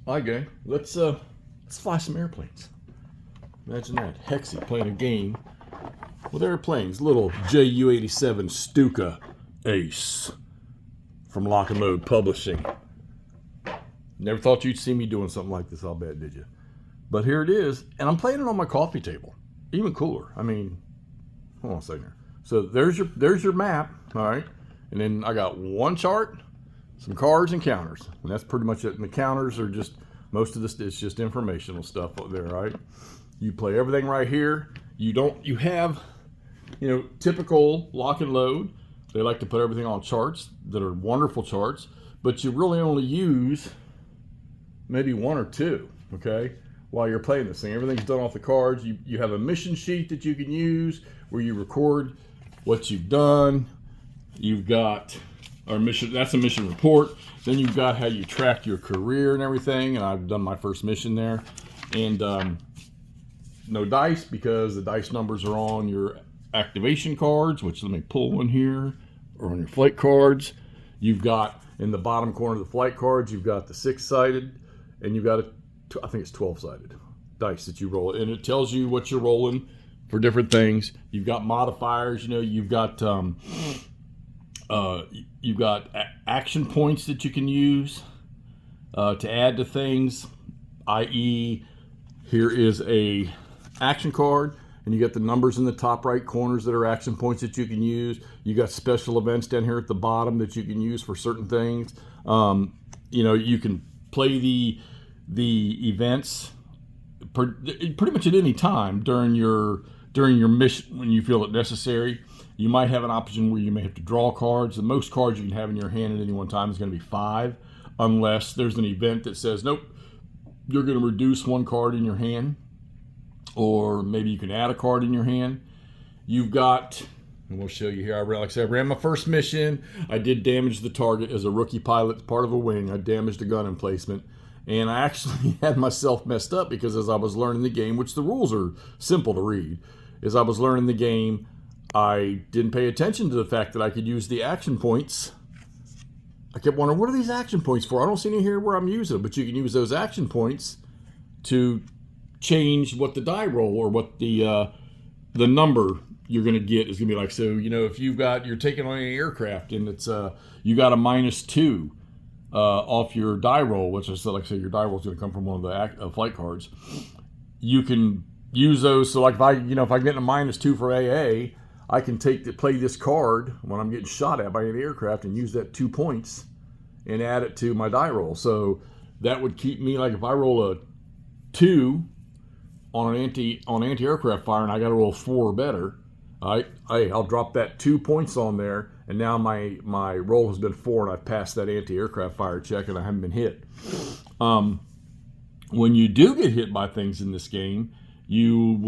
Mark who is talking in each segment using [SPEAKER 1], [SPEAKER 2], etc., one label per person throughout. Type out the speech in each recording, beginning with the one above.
[SPEAKER 1] Hi, gang. Let's fly some airplanes. Imagine that. Hexy playing a game with airplanes. Little JU-87 Stuka Ace from Lock and Load Publishing. Never thought you'd see me doing something like this, I'll bet, did you? But here it is, and I'm playing it on my coffee table. Even cooler. I mean, hold on a second here. So there's your map, all right? And then I got one chart, some cards and counters. And that's pretty much it. And the counters are just, most of this is just informational stuff up there, right? You play everything right here. You have, typical lock and load. They like to put everything on charts that are wonderful charts, but you really only use maybe one or two, okay? While you're playing this thing, everything's done off the cards. You have a mission sheet that you can use where you record what you've done. You've got our mission, that's a mission report. Then you've got how you track your career and everything. And I've done my first mission there. And no dice because the dice numbers are on your activation cards, which let me pull one here, or on your flight cards. You've got in the bottom corner of the flight cards, you've got the 6-sided, and you've got I think it's 12-sided dice that you roll, and it tells you what you're rolling for different things. You've got modifiers, you've got action points that you can use to add to things, i.e. here is a action card, and you got the numbers in the top right corners that are action points that you can use. You got special events down here at the bottom that you can use for certain things. You can play the events pretty much at any time during your mission when you feel it necessary. You might have an option where you may have to draw cards. The most cards you can have in your hand at any one time is going to be 5, unless there's an event that says, nope, you're going to reduce one card in your hand, or maybe you can add a card in your hand. You've got, and we'll show you here, I ran my first mission. I did damage the target as a rookie pilot, part of a wing. I damaged a gun emplacement. And I actually had myself messed up because as I was learning the game, which the rules are simple to read, as I was learning the game, I didn't pay attention to the fact that I could use the action points. I kept wondering, what are these action points for? I don't see any here where I'm using them, but you can use those action points to change what the die roll or what the number you're going to get is going to be like. So, if you're taking on an aircraft and it's you got a -2 off your die roll, which is like I say, your die roll is going to come from one of the flight cards. You can use those. So like if I get a -2 for AA, I can play this card when I'm getting shot at by an aircraft and use that 2 points and add it to my die roll. So that would keep me, like if I roll a 2 on an anti-aircraft fire and I got to roll 4 or better, I'll drop that 2 points on there, and now my roll has been 4 and I've passed that anti-aircraft fire check and I haven't been hit. When you do get hit by things in this game, you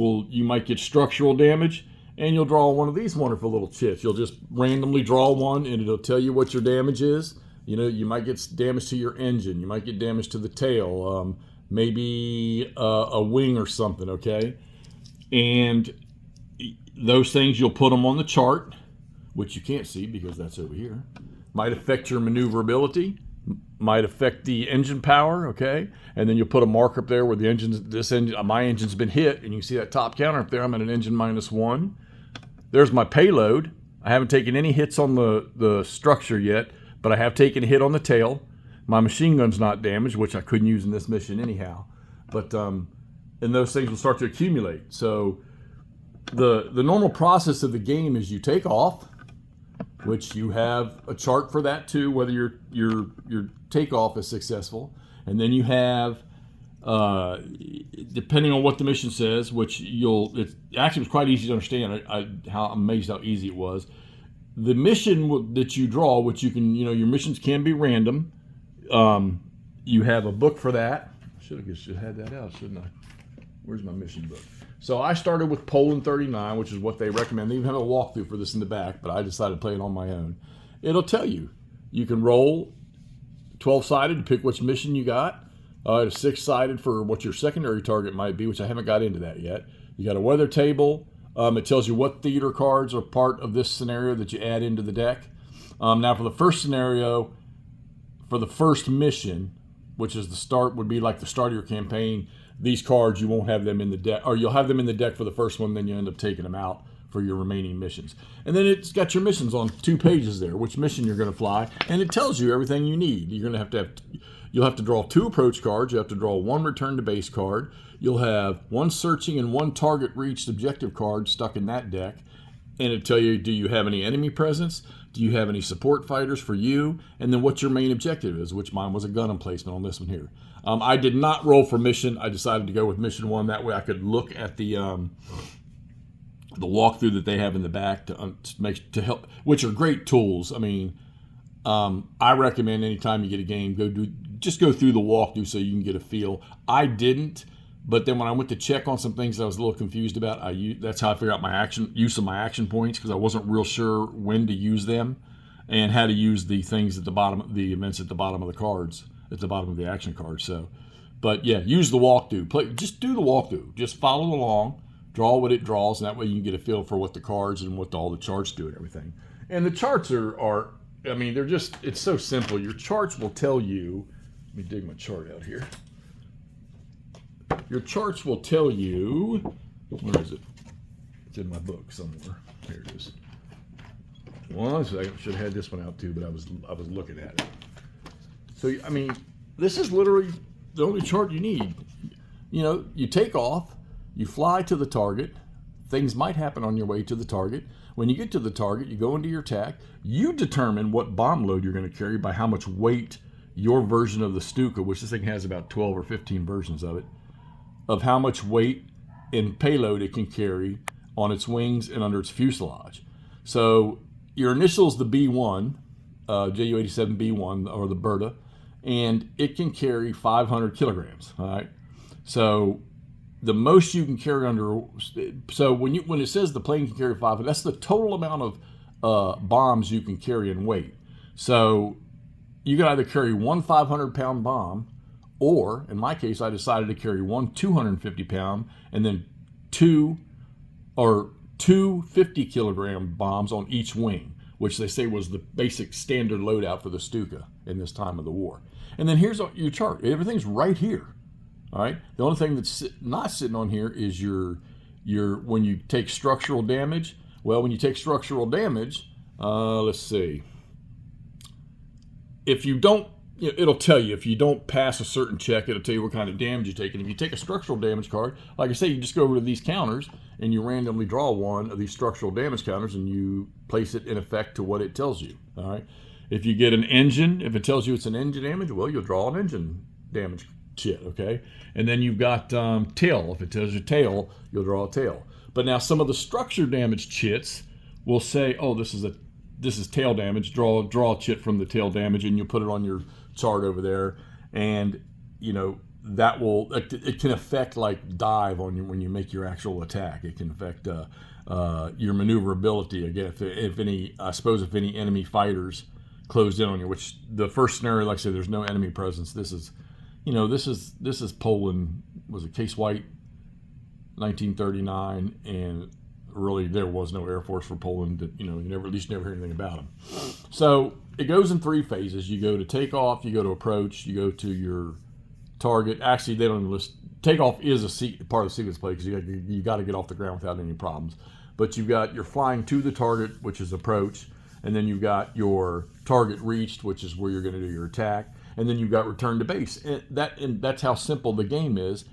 [SPEAKER 1] might get structural damage, and you'll draw one of these wonderful little chits. You'll just randomly draw one and it'll tell you what your damage is. You might get damage to your engine, you might get damage to the tail, maybe a wing or something, okay? And those things, you'll put them on the chart, which you can't see because that's over here. Might affect your maneuverability, might affect the engine power, okay? And then you'll put a mark up there where my engine's been hit, and you can see that top counter up there. I'm at an engine -1. There's my payload. I haven't taken any hits on the structure yet, but I have taken a hit on the tail. My machine gun's not damaged, which I couldn't use in this mission anyhow. But and those things will start to accumulate. So the normal process of the game is you take off, which you have a chart for that too, whether your takeoff is successful. And then you have, depending on what the mission says, which it actually was quite easy to understand. I'm amazed how easy it was. The mission that you draw, which you can, your missions can be random. You have a book for that. Should have had that out, shouldn't I? Where's my mission book? So I started with Poland 39, which is what they recommend. They even have a walkthrough for this in the back, but I decided to play it on my own. It'll tell you. You can roll 12-sided to pick which mission you got. A 6-sided for what your secondary target might be, which I haven't got into that yet. You got a weather table. It tells you what theater cards are part of this scenario that you add into the deck. Now for the first scenario, for the first mission, which is the start, would be like the start of your campaign. These cards, you won't have them in the deck, or you'll have them in the deck for the first one, then you end up taking them out for your remaining missions. And then it's got your missions on 2 pages there, which mission you're going to fly, and it tells you everything you need. You're going to have you'll have to draw 2 approach cards. You have to draw 1 return to base card. You'll have 1 searching and 1 target reached objective card stuck in that deck. And it'll tell you, do you have any enemy presence? Do you have any support fighters for you? And then what your main objective is, which mine was a gun emplacement on this one here. I did not roll for mission. I decided to go with mission 1. That way I could look at the walkthrough that they have in the back to help, which are great tools. I mean, I recommend anytime you get a game, just go through the walkthrough so you can get a feel. I didn't, but then when I went to check on some things that I was a little confused about, that's how I figured out use of my action points, because I wasn't real sure when to use them and how to use the things at the bottom, the events at the bottom of the cards, at the bottom of the action cards. So, but yeah, use the walkthrough. Just do the walkthrough. Just follow along. Draw what it draws, and that way you can get a feel for what the cards and what all the charts do and everything. And the charts are I mean, it's so simple. Your charts will tell you, let me dig my chart out here. Your charts will tell you, where is it? It's in my book somewhere. Here it is. Well, I should have had this one out too, but I was looking at it. So, I mean, this is literally the only chart you need. You know, you take off, you fly to the target. Things might happen on your way to the target. When you get to the target, you go into your attack. You determine what bomb load you're going to carry by how much weight your version of the Stuka, which this thing has about 12 or 15 versions of it, of how much weight and payload it can carry on its wings and under its fuselage. So your initial's the B1, JU-87B1, or the Berta, and it can carry 500 kilograms. All right. So the most you can carry under, so when it says the plane can carry 500, that's the total amount of bombs you can carry in weight. So you can either carry 1 500-pound bomb, or in my case, I decided to carry 1 250-pound and then two 50-kilogram bombs on each wing, which they say was the basic standard loadout for the Stuka in this time of the war. And then here's your chart. Everything's right here. All right. The only thing that's not sitting on here is your when you take structural damage. Well, when you take structural damage, let's see. If you don't, it'll tell you if you don't pass a certain check. It'll tell you what kind of damage you take. And if you take a structural damage card, like I say, you just go over to these counters and you randomly draw one of these structural damage counters and you place it in effect to what it tells you. All right. If you get an engine, if it tells you it's an engine damage, well, you'll draw an engine damage chit, okay? And then you've got tail. If it tells you tail, you'll draw a tail. But now some of the structure damage chits will say, oh, this is tail damage. Draw a chit from the tail damage, and you'll put it on your chart over there. And it can affect like dive on you when you make your actual attack. It can affect your maneuverability. Again, if any enemy fighters closed in on you, which the first scenario, like I said, there's no enemy presence. This is Poland, was it Case White, 1939, and really there was no Air Force for Poland. That you never hear anything about them. So it goes in 3 phases. You go to takeoff, you go to approach, you go to your target. Actually, they don't even list. Takeoff is a part of the sequence play because you got to get off the ground without any problems. But you're flying to the target, which is approach, and then you've got your target reached, which is where you're going to do your attack. And then you've got return to base. And that's how simple the game is.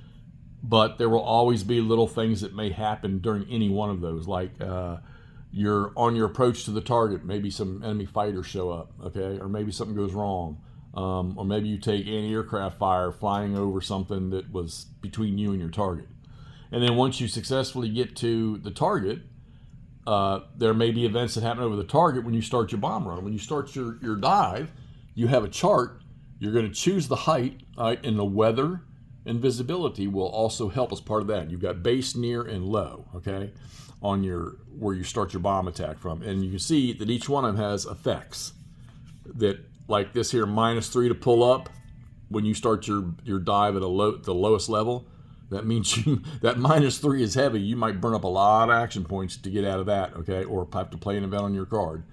[SPEAKER 1] But there will always be little things that may happen during any one of those. Like you're on your approach to the target, maybe some enemy fighters show up, okay? Or maybe something goes wrong. Or maybe you take anti-aircraft fire flying over something that was between you and your target. And then once you successfully get to the target, there may be events that happen over the target when you start your bomb run. When you start your dive, you have a chart. You're going to choose the height, right, and the weather and visibility will also help as part of that. You've got base, near, and low, okay, on where you start your bomb attack from. And you can see that each one of them has effects that, like this here, -3 to pull up. When you start your dive at the lowest level, that means that -3 is heavy. You might burn up a lot of action points to get out of that, okay, or have to play an event on your card.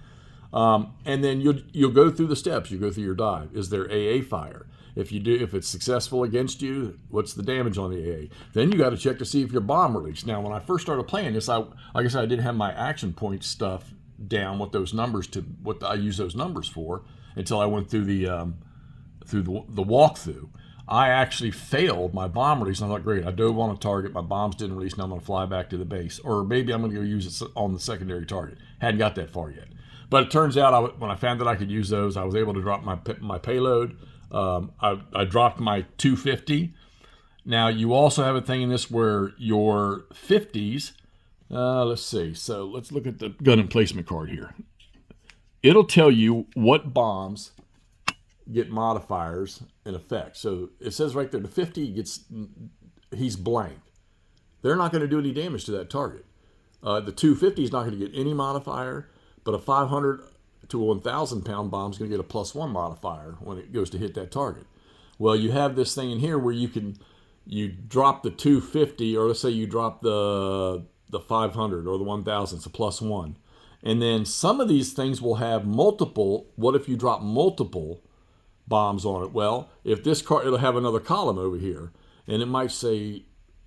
[SPEAKER 1] And then you'll go through the steps. You go through your dive. Is there AA fire? If it's successful against you, what's the damage on the AA? Then you got to check to see if your bomb released. Now, when I first started playing this, like I said, I didn't have my action point stuff down. What I use those numbers for until I went through the walkthrough. I actually failed my bomb release. And I thought, great, I dove on a target, my bombs didn't release, now I'm going to fly back to the base. Or maybe I'm going to go use it on the secondary target. Hadn't got that far yet. But it turns out when I found that I could use those, I was able to drop my payload. I dropped my 250. Now, you also have a thing in this where your 50s, let's see. So let's look at the gun emplacement card here. It'll tell you what bombs get modifiers in effect. So it says right there, the 50 he's blank. They're not going to do any damage to that target. The 250 is not going to get any modifier, but a 500 to a 1,000 pound bomb is going to get a +1 modifier when it goes to hit that target. Well, you have this thing in here where you drop the 250, or let's say you drop the 500 or the 1,000, it's a +1. And then some of these things will have multiple. What if you drop multiple bombs on it? Well, if this card, it'll have another column over here, and it might say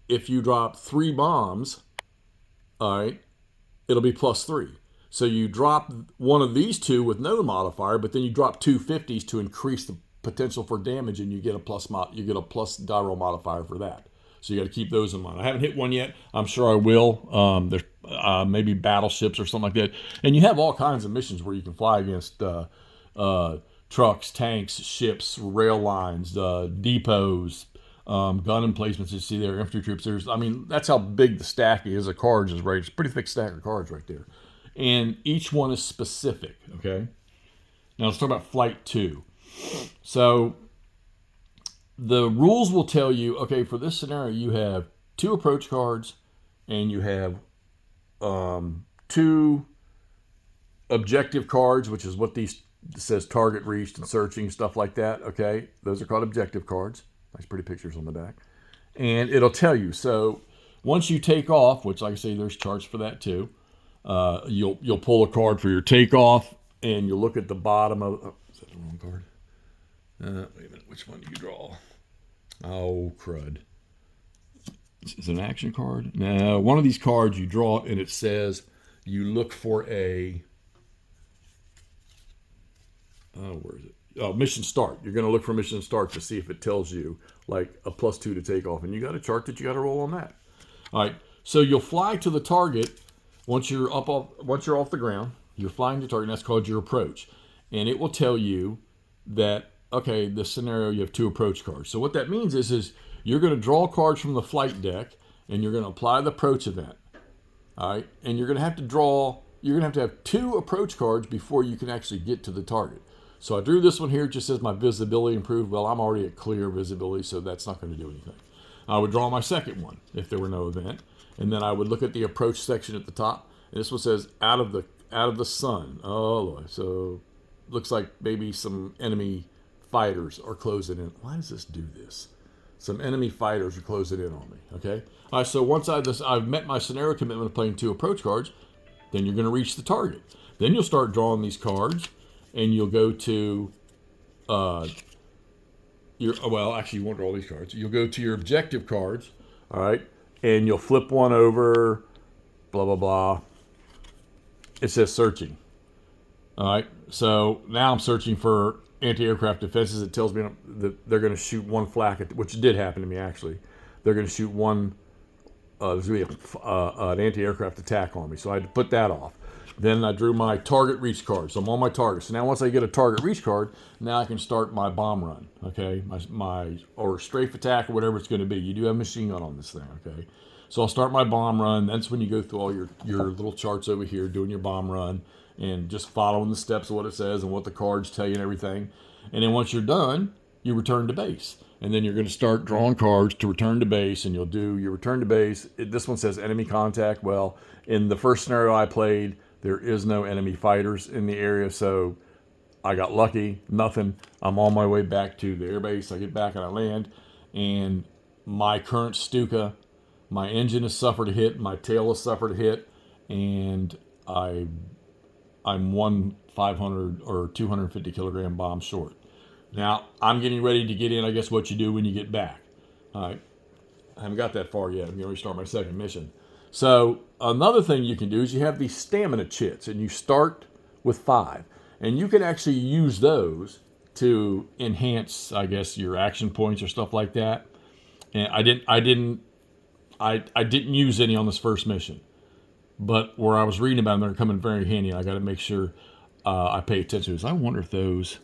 [SPEAKER 1] if you drop 3 bombs, all right, it'll be +3. So you drop one of these two with no modifier, but then you drop 250s to increase the potential for damage, and you get a plus die roll modifier for that. So you got to keep those in mind. I haven't hit one yet. I'm sure I will. There's maybe battleships or something like that. And you have all kinds of missions where you can fly against trucks, tanks, ships, rail lines, depots, gun emplacements. You see there, infantry troops. That's how big the stack is of cards is, right? It's a pretty thick stack of cards right there. And each one is specific, okay? Now let's talk about Flight 2. So the rules will tell you, okay, for this scenario, you have 2 approach cards and you have 2 objective cards, which is what these says target reached and searching, stuff like that, okay? Those are called objective cards. Nice pretty pictures on the back. And it'll tell you. So once you take off, which like I say, there's charts for that too, you'll pull a card for your takeoff, and you'll look at the bottom of... Oh, is that the wrong card? Wait a minute. Which one do you draw? Oh, crud. Is it an action card? No, one of these cards you draw, and it says you look for a... Oh, where is it? Oh, mission start. You're going to look for mission start to see if it tells you like a +2 to take off, and you got a chart that you got to roll on that. All right. So you'll fly to the target once you're off the ground. You're flying to the target, and that's called your approach, and it will tell you that okay, this scenario you have 2 approach cards. So what that means is you're going to draw cards from the flight deck, and you're going to apply the approach event. All right, and you're going to have to have 2 approach cards before you can actually get to the target. So I drew this one here. It just says my visibility improved. Well, I'm already at clear visibility, so that's not going to do anything. I would draw my second one if there were no event, and then I would look at the approach section at the top. And this one says out of the sun. Oh, Lord. So looks like maybe some enemy fighters are closing in. Why does this do this? Some enemy fighters are closing in on me. Okay. All right. So once I've met my scenario commitment of playing 2 approach cards, then you're going to reach the target. Then you'll start drawing these cards. And you'll go to you won't draw all these cards. You'll go to your objective cards, all right, and you'll flip one over, blah, blah, blah. It says searching. All right, so now I'm searching for anti-aircraft defenses. It tells me that they're going to shoot one flak, which did happen to me, actually. They're going to shoot one, there's going to be an anti-aircraft attack on me, so I had to put that off. Then I drew my target reach card. So I'm on my target. So now once I get a target reach card, now I can start my bomb run, okay? My or strafe attack or whatever it's going to be. You do have a machine gun on this thing, okay? So I'll start my bomb run. That's when you go through all your little charts over here, doing your bomb run, and just following the steps of what it says and what the cards tell you and everything. And then once you're done, you return to base. And then you're going to start drawing cards to return to base, and you'll do your return to base. This one says enemy contact. Well, in the first scenario I played, there is no enemy fighters in the area, so I got lucky. Nothing. I'm on my way back to the airbase. I get back and I land, and my current Stuka, my engine has suffered a hit, my tail has suffered a hit, and I'm one 500 or 250 kilogram bomb short. Now, I'm getting ready to get in, I guess, what you do when you get back. All right. I haven't got that far yet. I'm going to start my second mission. So, another thing you can do is you have these stamina chits, and you start with 5. And you can actually use those to enhance, I guess, your action points or stuff like that. And I didn't use any on this first mission. But where I was reading about them, they're coming very handy. I got to make sure I pay attention to this. I wonder if those...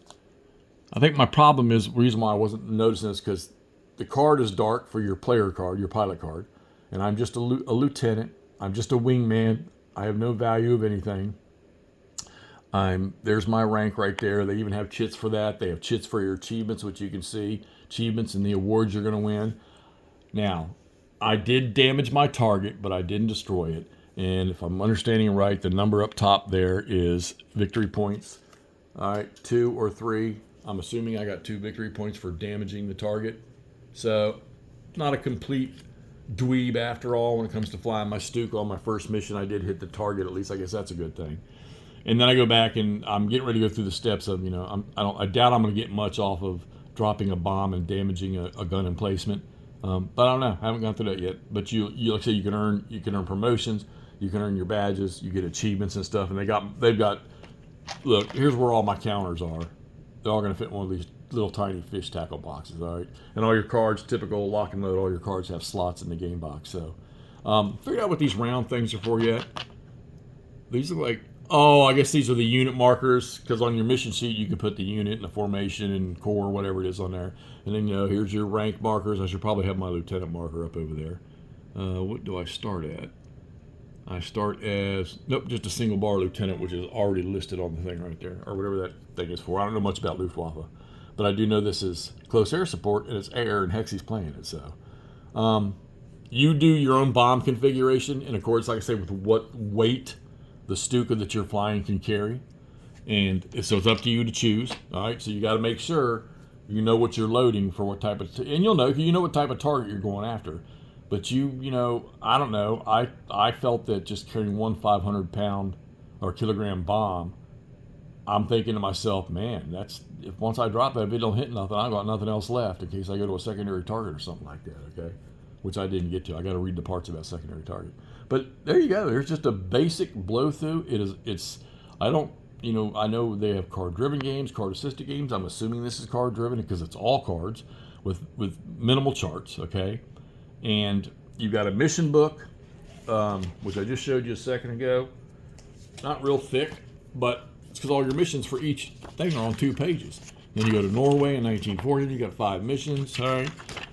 [SPEAKER 1] I think my problem is, the reason why I wasn't noticing this, because the card is dark for your player card, your pilot card. And I'm just a lieutenant. I'm just a wingman. I have no value of anything. There's my rank right there. They even have chits for that. They have chits for your achievements, which you can see. Achievements and the awards you're going to win. Now, I did damage my target, but I didn't destroy it. And if I'm understanding right, the number up top there is victory points. All right, 2 or 3. I'm assuming I got 2 victory points for damaging the target. So, not a complete dweeb after all when it comes to flying my Stuka. On my first mission, I did hit the target. At least I guess that's a good thing. And then I go back and I'm getting ready to go through the steps of, I doubt I'm going to get much off of dropping a bomb and damaging a gun emplacement. But I don't know. I haven't gone through that yet. But you like I say, you can earn promotions, you can earn your badges, you get achievements and stuff. And they've got. Look, here's where all my counters are. They're all going to fit in one of these little tiny fish tackle boxes, all right? And all your cards, typical lock and load, all your cards have slots in the game box. So, figured out what these round things are for yet. These are like, I guess these are the unit markers, because on your mission sheet you can put the unit and the formation and corps, whatever it is on there. And then, here's your rank markers. I should probably have my lieutenant marker up over there. What do I start at? I start as, just a single bar lieutenant, which is already listed on the thing right there, or whatever that thing is for. I don't know much about Luftwaffe, but I do know this is close air support, and it's air, and Hexy's playing it. So, you do your own bomb configuration in accordance, like I say, with what weight the Stuka that you're flying can carry, and so it's up to you to choose. All right, so you got to make sure you know what you're loading for what type of, and you know what type of target you're going after. But I don't know. I felt that just carrying one 500-pound or kilogram bomb, I'm thinking to myself, man, if once I drop that, if it don't hit nothing, I've got nothing else left in case I go to a secondary target or something like that, okay? Which I didn't get to. I got to read the parts about secondary target. But there you go. There's just a basic blow through. I know they have card-driven games, card-assisted games. I'm assuming this is card-driven because it's all cards with minimal charts, okay? And you've got a mission book, which I just showed you a second ago. Not real thick, but it's because all your missions for each thing are on 2 pages. Then you go to Norway in 1940, you got 5 missions, all right?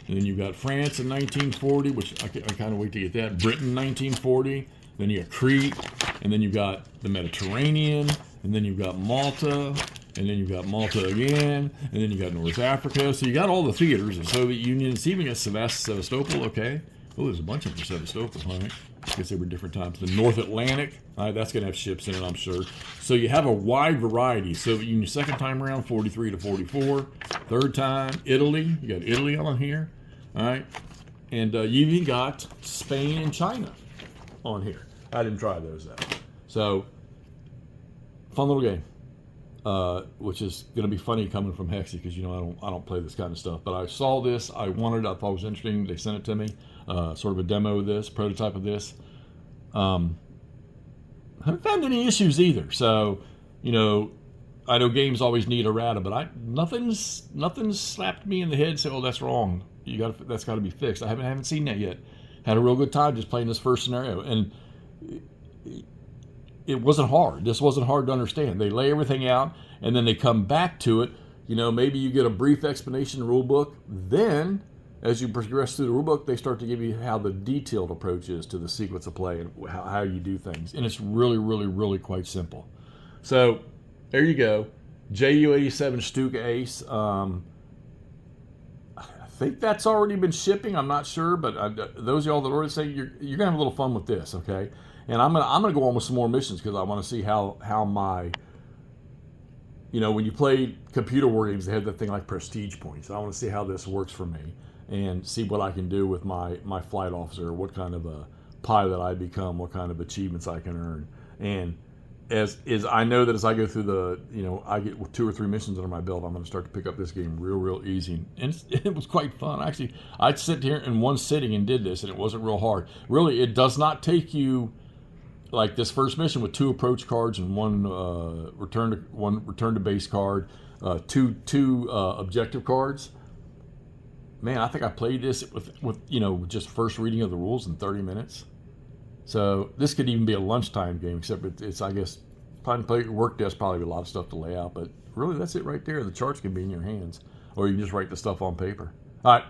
[SPEAKER 1] And then you've got France in 1940, which I kind of wait to get that. Britain 1940, then you got Crete, and then you've got the Mediterranean, and then you've got Malta, and then you've got Malta again, and then you've got North Africa. So you got all the theaters, the Soviet Union. It's even got Sevastopol, okay? Oh, there's a bunch of them for Sevastopol, all right? I guess they were different times. The North Atlantic, all right, that's going to have ships in it, I'm sure. So you have a wide variety. Soviet Union second time around, 43 to 44. Third time, Italy. You got Italy on here, all right? And you even got Spain and China on here. I didn't try those out. So, fun little game. Which is going to be funny coming from Hexy because I don't play this kind of stuff. But I saw this, I thought it was interesting. They sent it to me, sort of a demo of this, prototype of this. I haven't found any issues either. So, I know games always need errata, but nothing's slapped me in the head and said, "Oh, that's wrong. That's got to be fixed." I haven't seen that yet. Had a real good time just playing this first scenario, and it wasn't hard. This wasn't hard to understand. They lay everything out, and then they come back to it. Maybe you get a brief explanation in the rule book. Then, as you progress through the rule book, they start to give you how the detailed approach is to the sequence of play and how you do things. And it's really, really, really quite simple. So, there you go. JU-87 Stuka Ace. I think that's already been shipping. I'm not sure, but those of y'all that already say you're gonna have a little fun with this, okay? And I'm gonna go on with some more missions because I want to see how my, when you play computer war games, they have that thing like prestige points. I want to see how this works for me and see what I can do with my flight officer, what kind of a pilot I become, what kind of achievements I can earn, and as I know that as I go through the, I get 2 or 3 missions under my belt, I'm going to start to pick up this game real easy, and it was quite fun. Actually, I'd sit here in one sitting and did this, and it wasn't real hard. Really, it does not take you like this first mission with 2 approach cards and one return to base card, two objective cards. Man, I think I played this with just first reading of the rules in 30 minutes. So this could even be a lunchtime game, except it's I guess probably play at your work desk, probably a lot of stuff to lay out. But really, that's it right there. The charts can be in your hands, or you can just write the stuff on paper. All right,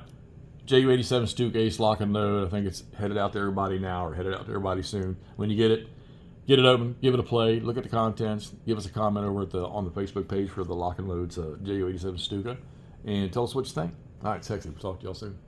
[SPEAKER 1] JU87 Stuka Ace Lock and Load. I think it's headed out to everybody now, or headed out to everybody soon. When you get it open, give it a play, look at the contents, give us a comment over on the Facebook page for the Lock and Loads JU87 Stuka, and tell us what you think. All right, sexy. We'll talk to y'all soon.